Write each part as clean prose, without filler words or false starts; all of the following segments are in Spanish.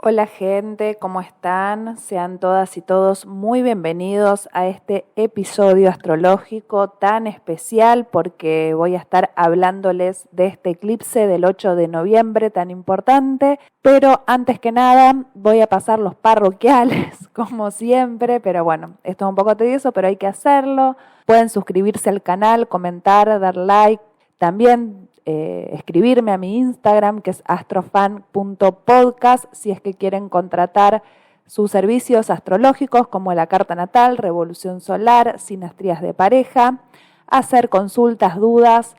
Hola gente, ¿cómo están? Sean todas y todos muy bienvenidos a este episodio astrológico tan especial porque voy a estar hablándoles de este eclipse del 8 de noviembre tan importante. Pero antes que nada voy a pasar los parroquiales como siempre, pero bueno, esto es un poco tedioso, pero hay que hacerlo. Pueden suscribirse al canal, comentar, dar like, también escribirme a mi Instagram, que es astrofan.podcast, si es que quieren contratar sus servicios astrológicos como la carta natal, revolución solar, sinastrías de pareja, hacer consultas, dudas,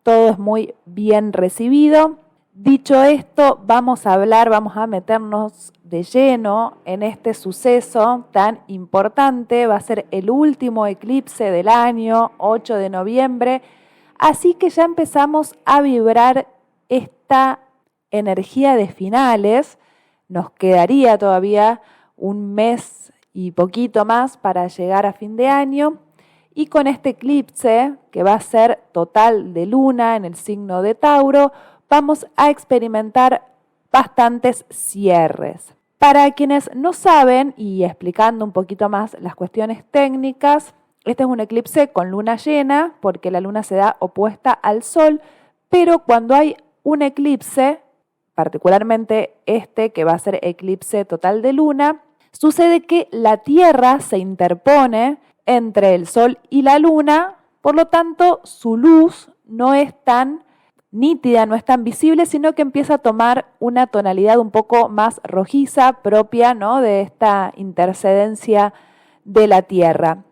todo es muy bien recibido. Dicho esto, vamos a meternos de lleno en este suceso tan importante. Va a ser el último eclipse del año, 8 de noviembre, así que ya empezamos a vibrar esta energía de finales. Nos quedaría todavía un mes y poquito más para llegar a fin de año. Y con este eclipse, que va a ser total de luna en el signo de Tauro, vamos a experimentar bastantes cierres. Para quienes no saben, y explicando un poquito más las cuestiones técnicas, este es un eclipse con luna llena, porque la luna se da opuesta al sol, pero cuando hay un eclipse, particularmente este que va a ser eclipse total de luna, sucede que la Tierra se interpone entre el sol y la luna, por lo tanto su luz no es tan nítida, no es tan visible, sino que empieza a tomar una tonalidad un poco más rojiza, propia, ¿no?, de esta intercedencia de la Tierra.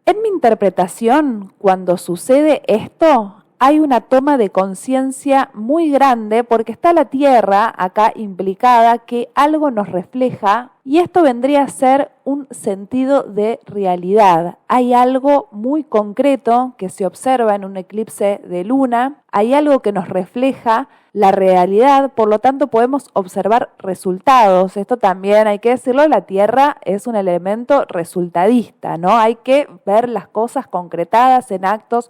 En mi interpretación, cuando sucede esto, hay una toma de conciencia muy grande porque está la Tierra acá implicada, que algo nos refleja, y esto vendría a ser un sentido de realidad. Hay algo muy concreto que se observa en un eclipse de luna, hay algo que nos refleja la realidad, por lo tanto podemos observar resultados. Esto también hay que decirlo, la Tierra es un elemento resultadista, ¿no? Hay que ver las cosas concretadas en actos,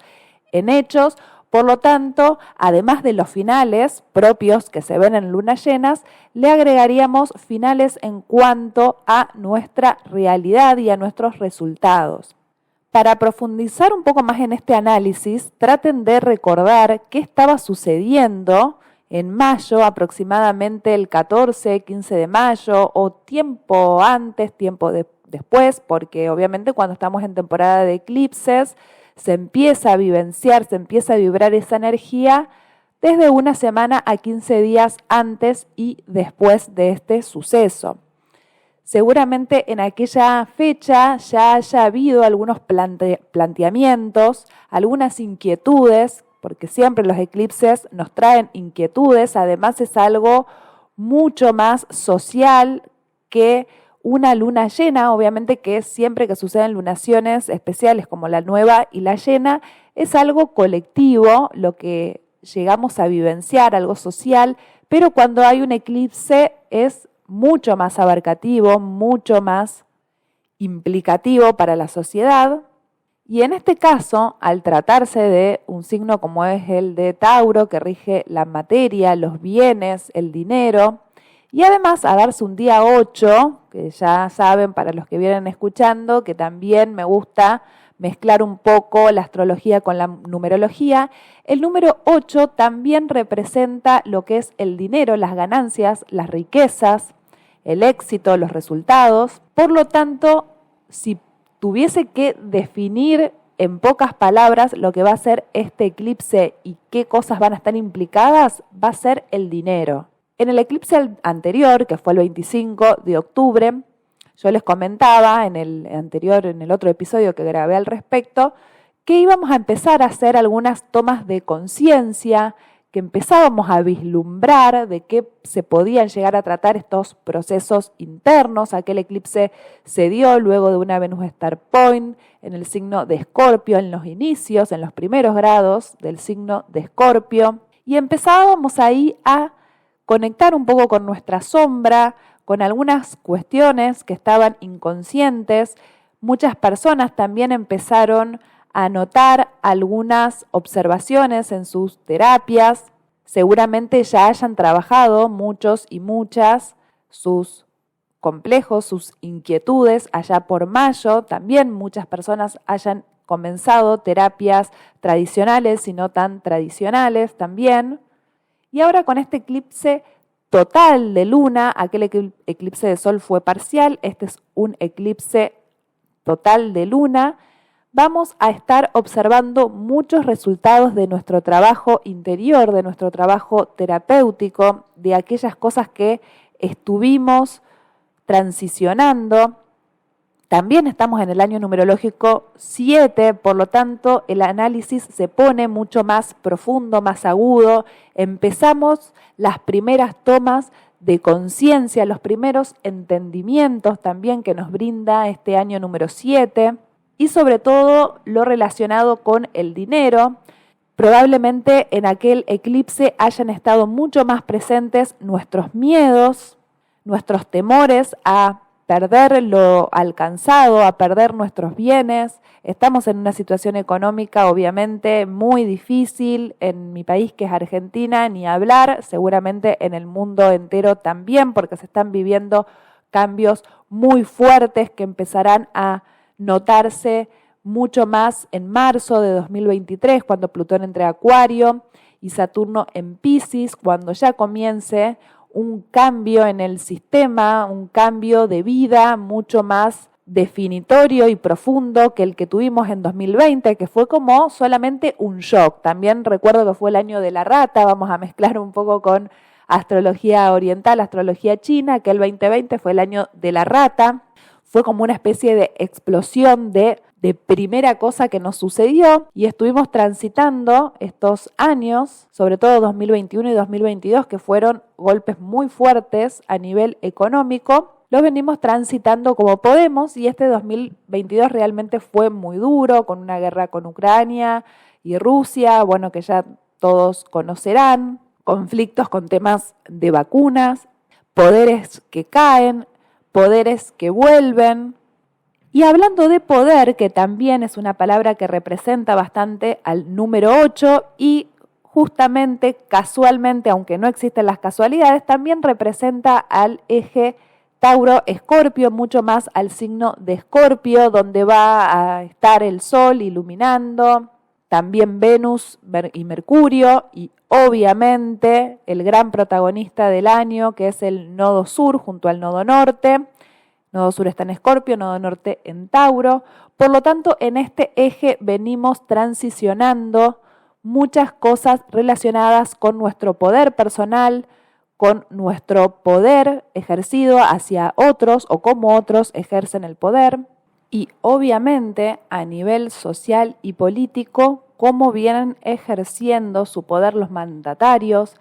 en hechos. Por lo tanto, además de los finales propios que se ven en lunas llenas, le agregaríamos finales en cuanto a nuestra realidad y a nuestros resultados. Para profundizar un poco más en este análisis, traten de recordar qué estaba sucediendo en mayo, aproximadamente el 14, 15 de mayo, o tiempo antes, tiempo después, porque obviamente cuando estamos en temporada de eclipses, se empieza a vivenciar, se empieza a vibrar esa energía desde una semana a 15 días antes y después de este suceso. Seguramente en aquella fecha ya haya habido algunos planteamientos, algunas inquietudes, porque siempre los eclipses nos traen inquietudes. Además es algo mucho más social que una luna llena, obviamente, que siempre que suceden lunaciones especiales como la nueva y la llena, es algo colectivo, lo que llegamos a vivenciar, algo social, pero cuando hay un eclipse es mucho más abarcativo, mucho más implicativo para la sociedad. Y en este caso, al tratarse de un signo como es el de Tauro, que rige la materia, los bienes, el dinero, y además a darse un día 8, que ya saben para los que vienen escuchando, que también me gusta mezclar un poco la astrología con la numerología. El número 8 también representa lo que es el dinero, las ganancias, las riquezas, el éxito, los resultados. Por lo tanto, si tuviese que definir en pocas palabras lo que va a ser este eclipse y qué cosas van a estar implicadas, va a ser el dinero. En el eclipse anterior, que fue el 25 de octubre, yo les comentaba en el otro episodio que grabé al respecto, que íbamos a empezar a hacer algunas tomas de conciencia, que empezábamos a vislumbrar de qué se podían llegar a tratar estos procesos internos. Aquel eclipse se dio luego de una Venus Star Point en el signo de Escorpio, en los inicios, en los primeros grados del signo de Escorpio, y empezábamos ahí a conectar un poco con nuestra sombra, con algunas cuestiones que estaban inconscientes. Muchas personas también empezaron a notar algunas observaciones en sus terapias. Seguramente ya hayan trabajado muchos y muchas sus complejos, sus inquietudes. Allá por mayo también muchas personas hayan comenzado terapias tradicionales y no tan tradicionales también. Y ahora con este eclipse total de luna, aquel eclipse de sol fue parcial, este es un eclipse total de luna, vamos a estar observando muchos resultados de nuestro trabajo interior, de nuestro trabajo terapéutico, de aquellas cosas que estuvimos transicionando. También estamos en el año numerológico 7, por lo tanto el análisis se pone mucho más profundo, más agudo. Empezamos las primeras tomas de conciencia, los primeros entendimientos también que nos brinda este año número 7 y sobre todo lo relacionado con el dinero. Probablemente en aquel eclipse hayan estado mucho más presentes nuestros miedos, nuestros temores a perder lo alcanzado, a perder nuestros bienes. Estamos en una situación económica obviamente muy difícil en mi país, que es Argentina, ni hablar, seguramente en el mundo entero también, porque se están viviendo cambios muy fuertes que empezarán a notarse mucho más en marzo de 2023, cuando Plutón entre Acuario y Saturno en Piscis, cuando ya comience un cambio en el sistema, un cambio de vida mucho más definitorio y profundo que el que tuvimos en 2020, que fue como solamente un shock. También recuerdo que fue el año de la rata, vamos a mezclar un poco con astrología oriental, astrología china, que el 2020 fue el año de la rata. Fue como una especie de explosión de primera cosa que nos sucedió y estuvimos transitando estos años, sobre todo 2021 y 2022, que fueron golpes muy fuertes a nivel económico. Los venimos transitando como podemos y este 2022 realmente fue muy duro, con una guerra con Ucrania y Rusia, bueno, que ya todos conocerán, conflictos con temas de vacunas, poderes que caen, poderes que vuelven. Y hablando de poder, que también es una palabra que representa bastante al número 8 y justamente, casualmente, aunque no existen las casualidades, también representa al eje Tauro-Escorpio, mucho más al signo de Escorpio, donde va a estar el Sol iluminando, también Venus y Mercurio, y obviamente el gran protagonista del año, que es el nodo sur junto al nodo norte. Nodo sur está en Escorpio, nodo norte en Tauro. Por lo tanto, en este eje venimos transicionando muchas cosas relacionadas con nuestro poder personal, con nuestro poder ejercido hacia otros o cómo otros ejercen el poder. Y obviamente a nivel social y político, cómo vienen ejerciendo su poder los mandatarios,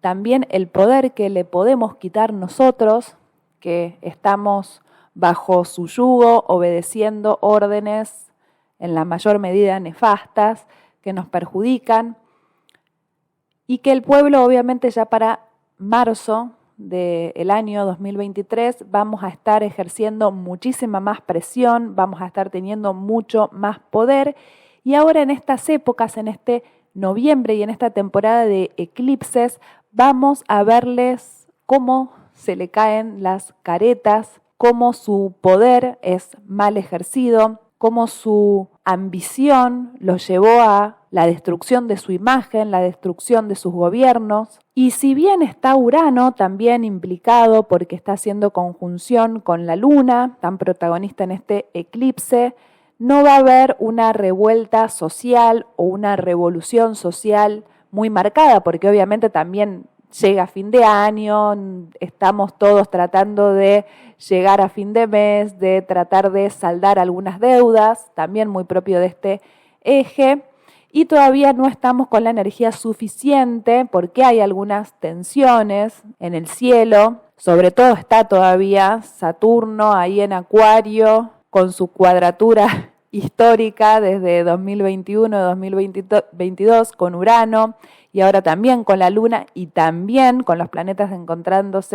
también el poder que le podemos quitar nosotros, que estamos bajo su yugo, obedeciendo órdenes en la mayor medida nefastas, que nos perjudican, y que el pueblo obviamente ya para marzo del año 2023 vamos a estar ejerciendo muchísima más presión, vamos a estar teniendo mucho más poder, y ahora en estas épocas, en este noviembre y en esta temporada de eclipses, vamos a verles cómo se le caen las caretas, cómo su poder es mal ejercido, cómo su ambición los llevó a la destrucción de su imagen, la destrucción de sus gobiernos. Y si bien está Urano también implicado porque está haciendo conjunción con la Luna, tan protagonista en este eclipse, no va a haber una revuelta social o una revolución social muy marcada, porque obviamente también llega fin de año, estamos todos tratando de llegar a fin de mes, de tratar de saldar algunas deudas, también muy propio de este eje, y todavía no estamos con la energía suficiente porque hay algunas tensiones en el cielo, sobre todo está todavía Saturno ahí en Acuario con su cuadratura histórica desde 2021-2022 con Urano, y ahora también con la Luna y también con los planetas encontrados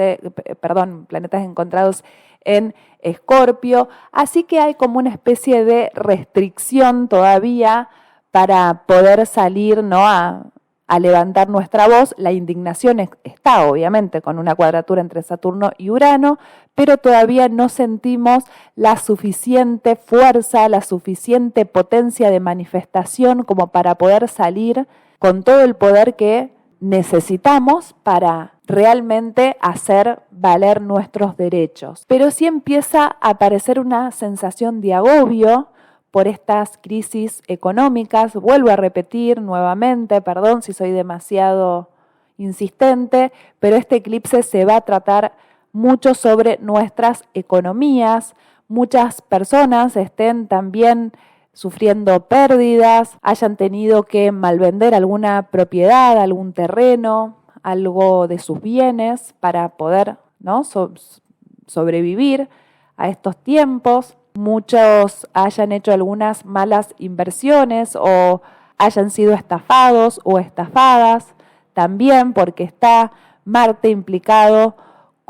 en Escorpio. Así que hay como una especie de restricción todavía para poder salir, ¿no?, a a levantar nuestra voz. La indignación está obviamente con una cuadratura entre Saturno y Urano, pero todavía no sentimos la suficiente fuerza, la suficiente potencia de manifestación como para poder salir con todo el poder que necesitamos para realmente hacer valer nuestros derechos. Pero sí empieza a aparecer una sensación de agobio por estas crisis económicas. Vuelvo a repetir nuevamente, perdón si soy demasiado insistente, pero este eclipse se va a tratar mucho sobre nuestras economías. Muchas personas estén también sufriendo pérdidas, hayan tenido que malvender alguna propiedad, algún terreno, algo de sus bienes para poder, ¿no?, sobrevivir a estos tiempos. Muchos hayan hecho algunas malas inversiones o hayan sido estafados o estafadas, también porque está Marte implicado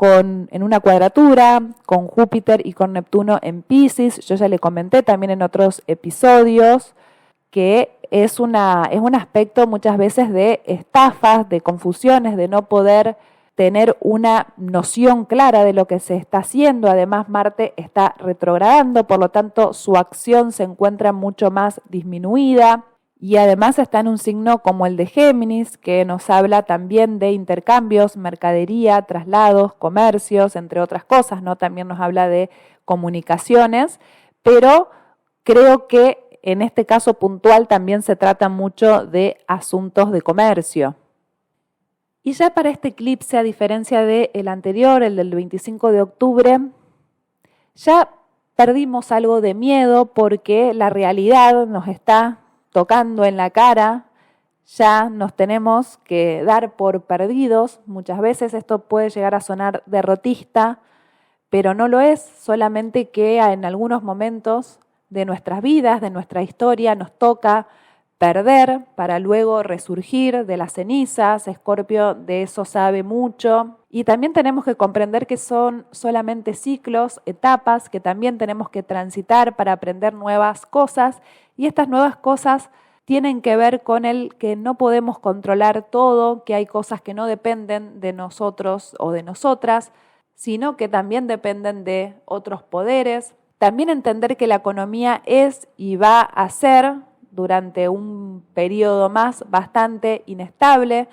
en una cuadratura con Júpiter y con Neptuno en Piscis. Yo ya le comenté también en otros episodios que es un aspecto muchas veces de estafas, de confusiones, de no poder tener una noción clara de lo que se está haciendo. Además, Marte está retrogradando, por lo tanto, su acción se encuentra mucho más disminuida. Y además está en un signo como el de Géminis, que nos habla también de intercambios, mercadería, traslados, comercios, entre otras cosas, ¿no? También nos habla de comunicaciones, pero creo que en este caso puntual también se trata mucho de asuntos de comercio. Y ya para este eclipse, a diferencia del anterior, el del 25 de octubre, ya perdimos algo de miedo porque la realidad nos está tocando en la cara, ya nos tenemos que dar por perdidos. Muchas veces esto puede llegar a sonar derrotista, pero no lo es, solamente que en algunos momentos de nuestras vidas, de nuestra historia, nos toca perder para luego resurgir de las cenizas. Escorpio de eso sabe mucho. Y también tenemos que comprender que son solamente ciclos, etapas que también tenemos que transitar para aprender nuevas cosas. Y estas nuevas cosas tienen que ver con el que no podemos controlar todo, que hay cosas que no dependen de nosotros o de nosotras, sino que también dependen de otros poderes. También entender que la economía es y va a ser durante un periodo más bastante inestable,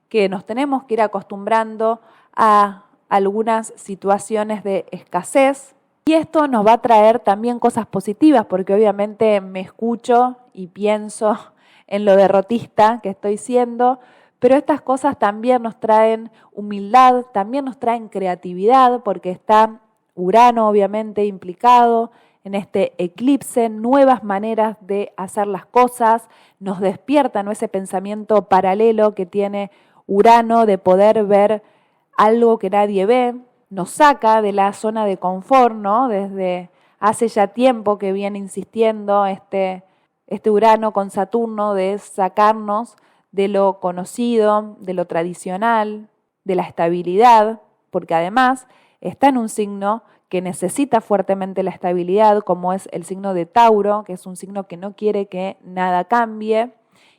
que nos tenemos que ir acostumbrando a algunas situaciones de escasez. Y esto nos va a traer también cosas positivas, porque obviamente me escucho y pienso en lo derrotista que estoy siendo, pero estas cosas también nos traen humildad, también nos traen creatividad, porque está Urano obviamente implicado en este eclipse, nuevas maneras de hacer las cosas, nos despierta, ¿no?, ese pensamiento paralelo que tiene Urano de poder ver algo que nadie ve, nos saca de la zona de confort, ¿no? Desde hace ya tiempo que viene insistiendo este Urano con Saturno de sacarnos de lo conocido, de lo tradicional, de la estabilidad, porque además está en un signo que necesita fuertemente la estabilidad, como es el signo de Tauro, que es un signo que no quiere que nada cambie,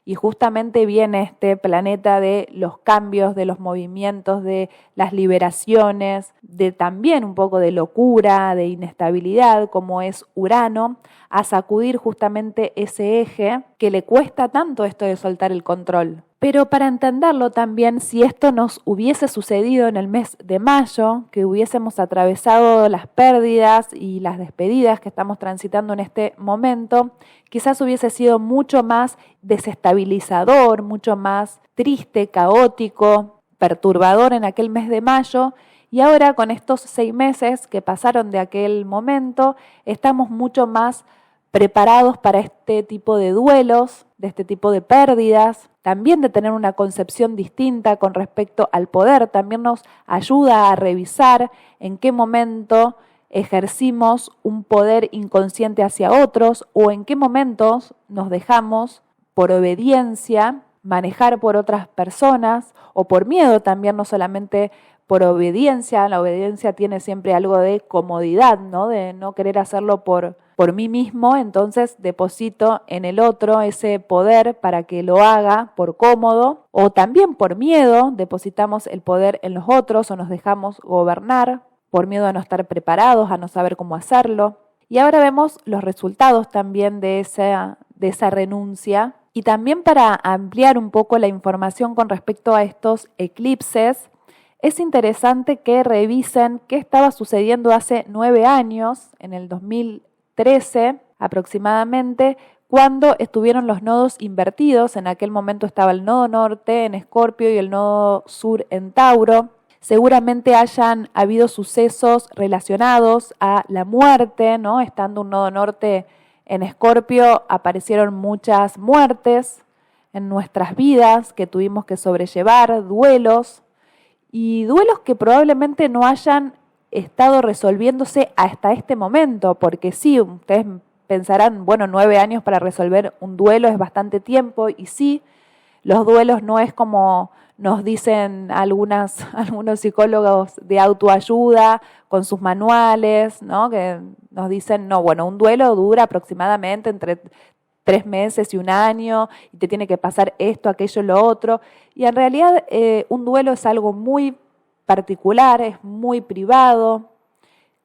y justamente viene este planeta de los cambios, de los movimientos, de las liberaciones, de también un poco de locura, de inestabilidad, como es Urano, a sacudir justamente ese eje que le cuesta tanto esto de soltar el control. Pero para entenderlo también, si esto nos hubiese sucedido en el mes de mayo, que hubiésemos atravesado las pérdidas y las despedidas que estamos transitando en este momento, quizás hubiese sido mucho más desestabilizador, mucho más triste, caótico, perturbador en aquel mes de mayo. Y ahora con estos 6 meses que pasaron de aquel momento, estamos mucho más preparados para este tipo de duelos, de este tipo de pérdidas, también de tener una concepción distinta con respecto al poder. También nos ayuda a revisar en qué momento ejercimos un poder inconsciente hacia otros o en qué momentos nos dejamos por obediencia manejar por otras personas o por miedo también, no solamente por obediencia. La obediencia tiene siempre algo de comodidad, ¿no? De no querer hacerlo por mí mismo, entonces deposito en el otro ese poder para que lo haga por cómodo, o también por miedo, depositamos el poder en los otros o nos dejamos gobernar por miedo a no estar preparados, a no saber cómo hacerlo. Y ahora vemos los resultados también de esa renuncia. Y también para ampliar un poco la información con respecto a estos eclipses, es interesante que revisen qué estaba sucediendo hace 9 años, en el 2013 aproximadamente, cuando estuvieron los nodos invertidos. En aquel momento estaba el nodo norte en Escorpio y el nodo sur en Tauro. Seguramente hayan habido sucesos relacionados a la muerte, ¿no? Estando un nodo norte en Escorpio, aparecieron muchas muertes en nuestras vidas que tuvimos que sobrellevar, duelos, y duelos que probablemente no hayan estado resolviéndose hasta este momento, porque sí, ustedes pensarán, bueno, 9 años para resolver un duelo es bastante tiempo, y sí, los duelos no es como nos dicen algunos psicólogos de autoayuda con sus manuales, ¿no? Que nos dicen, no, bueno, un duelo dura aproximadamente entre 3 meses y 1 año, y te tiene que pasar esto, aquello, lo otro. Y en realidad un duelo es algo muy particular, es muy privado,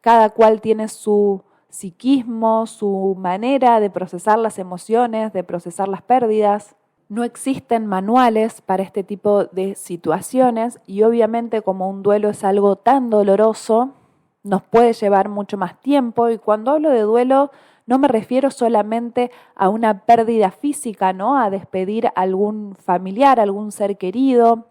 cada cual tiene su psiquismo, su manera de procesar las emociones, de procesar las pérdidas. No existen manuales para este tipo de situaciones y obviamente como un duelo es algo tan doloroso, nos puede llevar mucho más tiempo, y cuando hablo de duelo no me refiero solamente a una pérdida física, ¿no? A despedir a algún familiar, a algún ser querido,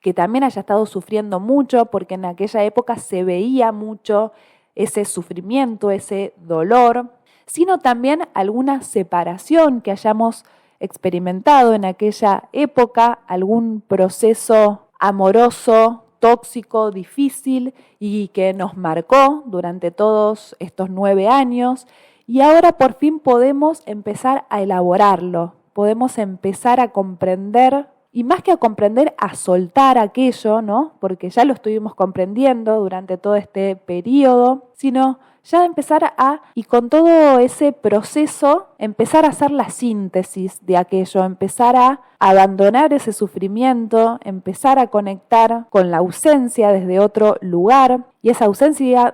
que también haya estado sufriendo mucho, porque en aquella época se veía mucho ese sufrimiento, ese dolor, sino también alguna separación que hayamos experimentado en aquella época, algún proceso amoroso, tóxico, difícil y que nos marcó durante todos estos 9 años, y ahora por fin podemos empezar a elaborarlo, podemos empezar a comprender, y más que a comprender, a soltar aquello, ¿no? Porque ya lo estuvimos comprendiendo durante todo este periodo, sino ya empezar y con todo ese proceso, empezar a hacer la síntesis de aquello, empezar a abandonar ese sufrimiento, empezar a conectar con la ausencia desde otro lugar, y esa ausencia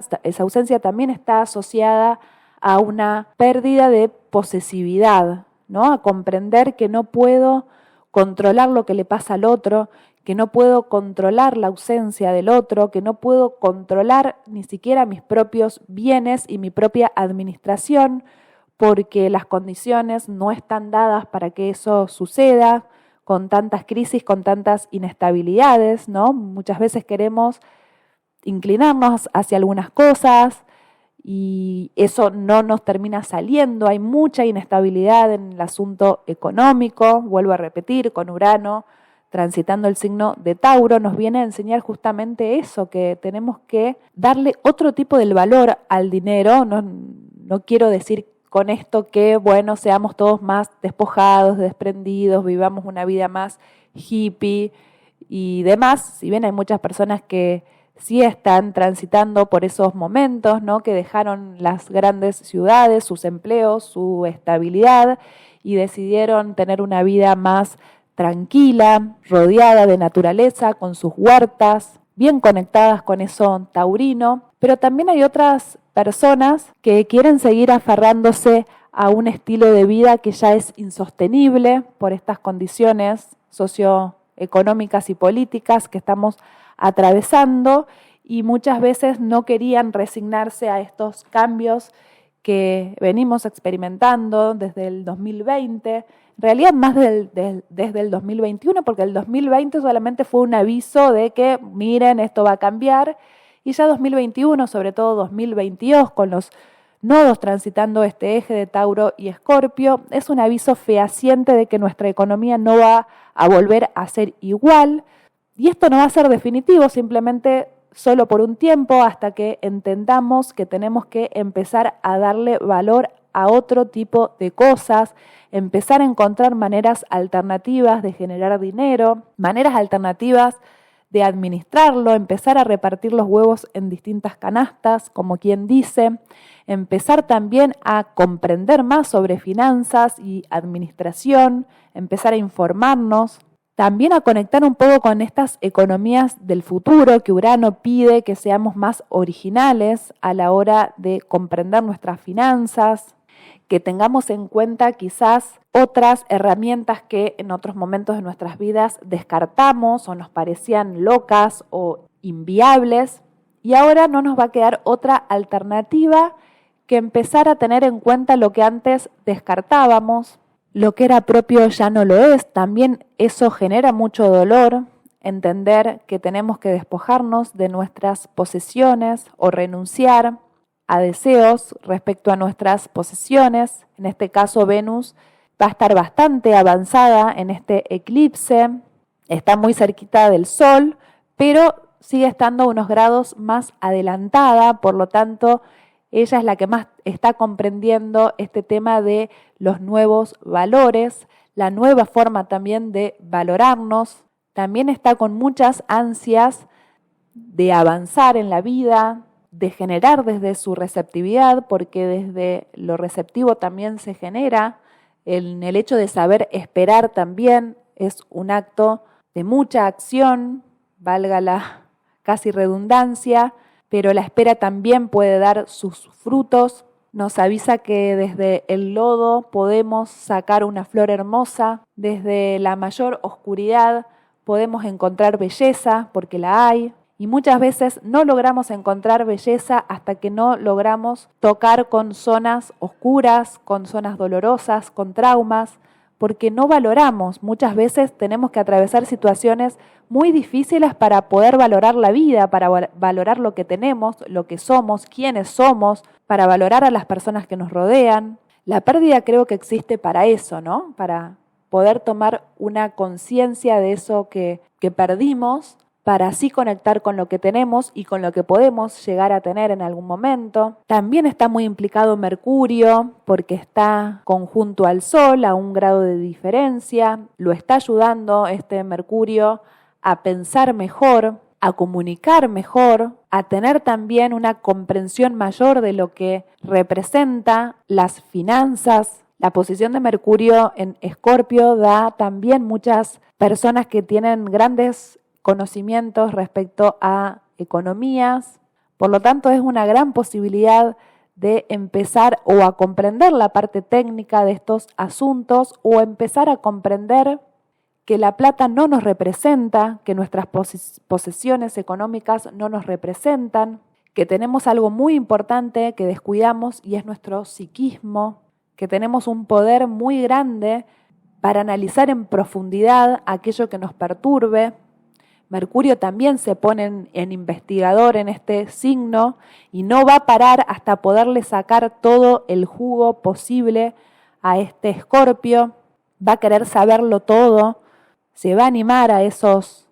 también está asociada a una pérdida de posesividad, ¿no? A comprender que no puedo controlar lo que le pasa al otro, que no puedo controlar la ausencia del otro, que no puedo controlar ni siquiera mis propios bienes y mi propia administración, porque las condiciones no están dadas para que eso suceda, con tantas crisis, con tantas inestabilidades, ¿no? Muchas veces queremos inclinarnos hacia algunas cosas y eso no nos termina saliendo. Hay mucha inestabilidad en el asunto económico, vuelvo a repetir, con Urano transitando el signo de Tauro, nos viene a enseñar justamente eso, que tenemos que darle otro tipo del valor al dinero. No quiero decir con esto que, bueno, seamos todos más despojados, desprendidos, vivamos una vida más hippie y demás, si bien hay muchas personas que sí están transitando por esos momentos, ¿no? Que dejaron las grandes ciudades, sus empleos, su estabilidad, y decidieron tener una vida más tranquila, rodeada de naturaleza, con sus huertas, bien conectadas con eso taurino. Pero también hay otras personas que quieren seguir aferrándose a un estilo de vida que ya es insostenible por estas condiciones socioeconómicas y políticas que estamos atravesando, y muchas veces no querían resignarse a estos cambios que venimos experimentando desde el 2020, en realidad más desde el 2021, porque el 2020 solamente fue un aviso de que miren, esto va a cambiar, y ya 2021, sobre todo 2022, con los nodos transitando este eje de Tauro y Escorpio, es un aviso fehaciente de que nuestra economía no va a volver a ser igual. Y esto no va a ser definitivo, simplemente solo por un tiempo, hasta que entendamos que tenemos que empezar a darle valor a otro tipo de cosas, empezar a encontrar maneras alternativas de generar dinero, maneras alternativas de administrarlo, empezar a repartir los huevos en distintas canastas, como quien dice, empezar también a comprender más sobre finanzas y administración, empezar a informarnos, también a conectar un poco con estas economías del futuro que Urano pide que seamos más originales a la hora de comprender nuestras finanzas, que tengamos en cuenta quizás otras herramientas que en otros momentos de nuestras vidas descartamos o nos parecían locas o inviables, y ahora no nos va a quedar otra alternativa que empezar a tener en cuenta lo que antes descartábamos. Lo que era propio ya no lo es. También eso genera mucho dolor, entender que tenemos que despojarnos de nuestras posesiones o renunciar a deseos respecto a nuestras posesiones. En este caso, Venus va a estar bastante avanzada en este eclipse, está muy cerquita del Sol, pero sigue estando unos grados más adelantada, por lo tanto, ella es la que más está comprendiendo este tema de los nuevos valores, la nueva forma también de valorarnos. También está con muchas ansias de avanzar en la vida, de generar desde su receptividad, porque desde lo receptivo también se genera. En el hecho de saber esperar también es un acto de mucha acción, valga la casi redundancia, pero la espera también puede dar sus frutos. Nos avisa que desde el lodo podemos sacar una flor hermosa, desde la mayor oscuridad podemos encontrar belleza, porque la hay, y muchas veces no logramos encontrar belleza hasta que no logramos tocar con zonas oscuras, con zonas dolorosas, con traumas, porque no valoramos. Muchas veces tenemos que atravesar situaciones muy difíciles para poder valorar la vida, para valorar lo que tenemos, lo que somos, quiénes somos, para valorar a las personas que nos rodean. La pérdida creo que existe para eso, ¿no? Para poder tomar una conciencia de eso que perdimos, para así conectar con lo que tenemos y con lo que podemos llegar a tener en algún momento. También está muy implicado Mercurio, porque está conjunto al Sol a 1 grado de diferencia. Lo está ayudando este Mercurio a pensar mejor, a comunicar mejor, a tener también una comprensión mayor de lo que representa las finanzas. La posición de Mercurio en Escorpio da también muchas personas que tienen grandes conocimientos respecto a economías, por lo tanto es una gran posibilidad de empezar o a comprender la parte técnica de estos asuntos o empezar a comprender que la plata no nos representa, que nuestras posesiones económicas no nos representan, que tenemos algo muy importante que descuidamos y es nuestro psiquismo, que tenemos un poder muy grande para analizar en profundidad aquello que nos perturbe. Mercurio también se pone en investigador en este signo y no va a parar hasta poderle sacar todo el jugo posible a este Escorpio. Va a querer saberlo todo, se va a animar a esos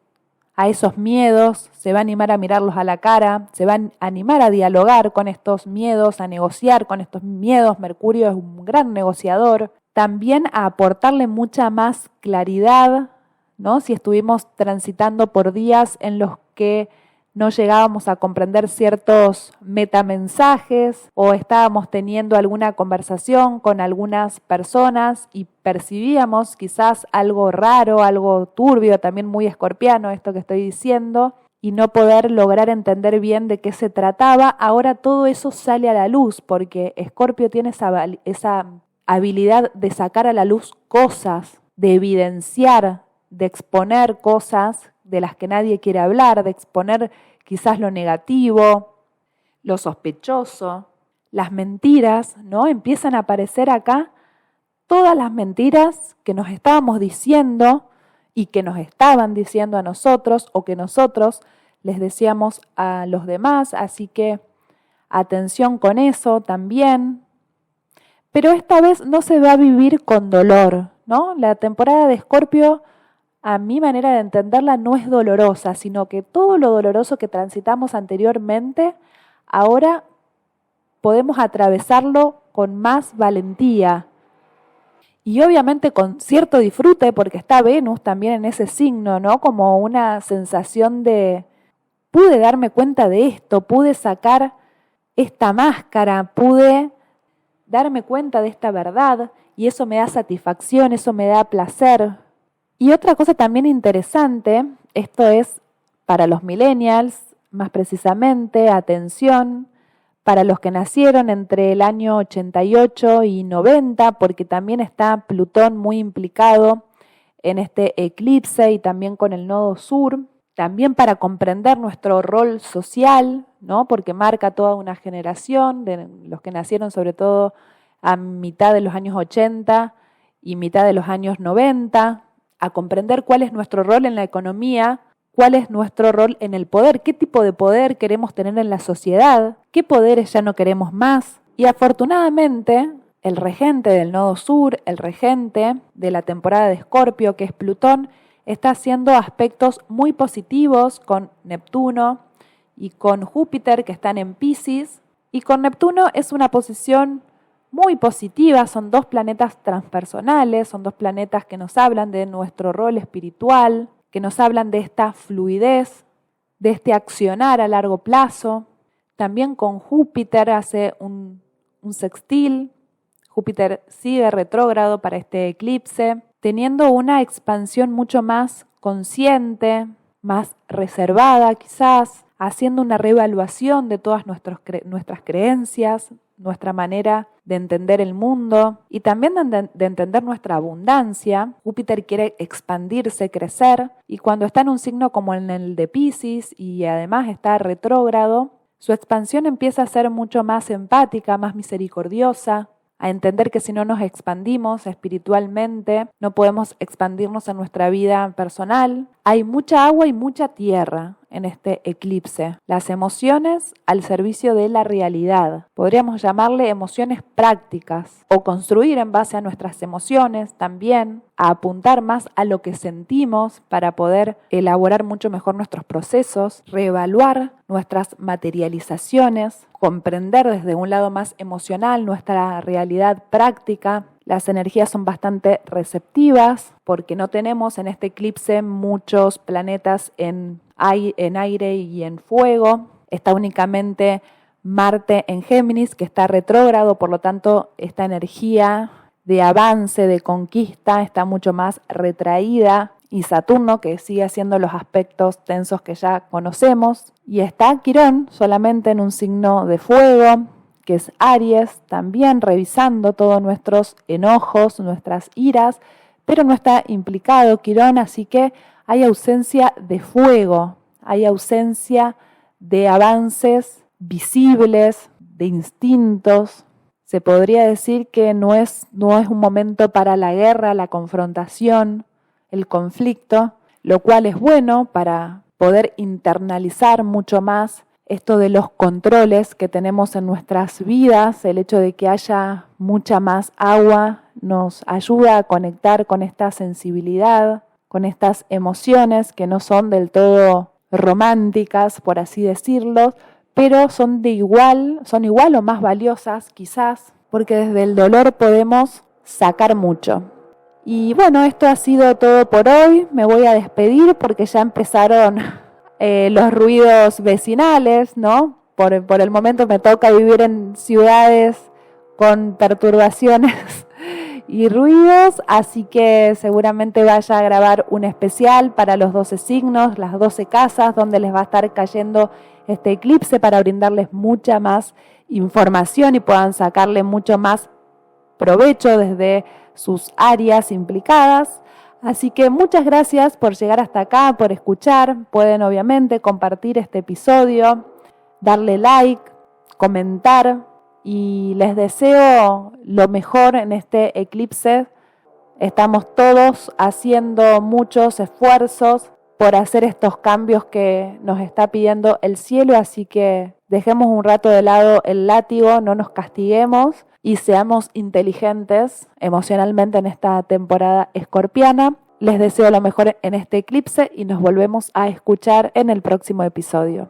miedos, se va a animar a mirarlos a la cara, se va a animar a dialogar con estos miedos, a negociar con estos miedos. Mercurio es un gran negociador. También a aportarle mucha más claridad, ¿no? Si estuvimos transitando por días en los que no llegábamos a comprender ciertos metamensajes o estábamos teniendo alguna conversación con algunas personas y percibíamos quizás algo raro, algo turbio, también muy escorpiano esto que estoy diciendo, y no poder lograr entender bien de qué se trataba, ahora todo eso sale a la luz porque Escorpio tiene esa habilidad de sacar a la luz cosas, de evidenciar, de exponer cosas de las que nadie quiere hablar, de exponer quizás lo negativo, lo sospechoso, las mentiras, ¿no? Empiezan a aparecer acá todas las mentiras que nos estábamos diciendo y que nos estaban diciendo a nosotros o que nosotros les decíamos a los demás, así que atención con eso también. Pero esta vez no se va a vivir con dolor, ¿no? La temporada de Escorpio, a mi manera de entenderla, no es dolorosa, sino que todo lo doloroso que transitamos anteriormente, ahora podemos atravesarlo con más valentía. y obviamente con cierto disfrute porque está Venus también en ese signo, ¿no? Como una sensación de pude darme cuenta de esto, pude sacar esta máscara, pude darme cuenta de esta verdad y eso me da satisfacción, eso me da placer. Y otra cosa también interesante, esto es para los millennials, más precisamente, atención, para los que nacieron entre el año 88 y 90, porque también está Plutón muy implicado en este eclipse y también con el nodo sur, también para comprender nuestro rol social, ¿no? Porque marca toda una generación de los que nacieron sobre todo a mitad de los años 80 y mitad de los años 90, a comprender cuál es nuestro rol en la economía, cuál es nuestro rol en el poder, qué tipo de poder queremos tener en la sociedad, qué poderes ya no queremos más. Y afortunadamente, el regente del nodo sur, el regente de la temporada de Escorpio, que es Plutón, está haciendo aspectos muy positivos con Neptuno y con Júpiter, que están en Piscis. Y con Neptuno es una posición muy positiva, son dos planetas transpersonales, son dos planetas que nos hablan de nuestro rol espiritual, que nos hablan de esta fluidez, de este accionar a largo plazo. También con Júpiter hace un sextil. Júpiter sigue retrógrado para este eclipse, teniendo una expansión mucho más consciente, más reservada quizás, haciendo una reevaluación de todas nuestras creencias, nuestra manera de entender el mundo y también de entender nuestra abundancia. Júpiter quiere expandirse, crecer, y cuando está en un signo como en el de Piscis y además está retrógrado, su expansión empieza a ser mucho más empática, más misericordiosa, a entender que si no nos expandimos espiritualmente, no podemos expandirnos en nuestra vida personal. Hay mucha agua y mucha tierra en este eclipse. Las emociones al servicio de la realidad. Podríamos llamarle emociones prácticas o construir en base a nuestras emociones también, a apuntar más a lo que sentimos para poder elaborar mucho mejor nuestros procesos, reevaluar nuestras materializaciones, comprender desde un lado más emocional nuestra realidad práctica. Las energías son bastante receptivas porque no tenemos en este eclipse muchos planetas en aire y en fuego. Está únicamente Marte en Géminis, que está retrógrado, por lo tanto esta energía de avance, de conquista, está mucho más retraída. Y Saturno, que sigue haciendo los aspectos tensos que ya conocemos. Y está Quirón, solamente en un signo de fuego, que es Aries, también revisando todos nuestros enojos, nuestras iras, pero no está implicado Quirón, así que hay ausencia de fuego, hay ausencia de avances visibles, de instintos. Se podría decir que no es un momento para la guerra, la confrontación, el conflicto, lo cual es bueno para poder internalizar mucho más esto de los controles que tenemos en nuestras vidas. El hecho de que haya mucha más agua nos ayuda a conectar con esta sensibilidad, con estas emociones que no son del todo románticas, por así decirlo, pero son igual o más valiosas quizás, porque desde el dolor podemos sacar mucho. Y bueno, esto ha sido todo por hoy. Me voy a despedir porque ya empezaron los ruidos vecinales, ¿no? Por el momento me toca vivir en ciudades con perturbaciones y ruidos, así que seguramente vaya a grabar un especial para los 12 signos, las 12 casas, donde les va a estar cayendo este eclipse para brindarles mucha más información y puedan sacarle mucho más provecho desde sus áreas implicadas. Así que muchas gracias por llegar hasta acá, por escuchar. Pueden obviamente compartir este episodio, darle like, comentar y les deseo lo mejor en este eclipse. Estamos todos haciendo muchos esfuerzos por hacer estos cambios que nos está pidiendo el cielo, así que dejemos un rato de lado el látigo, no nos castiguemos y seamos inteligentes emocionalmente en esta temporada escorpiana. Les deseo lo mejor en este eclipse y nos volvemos a escuchar en el próximo episodio.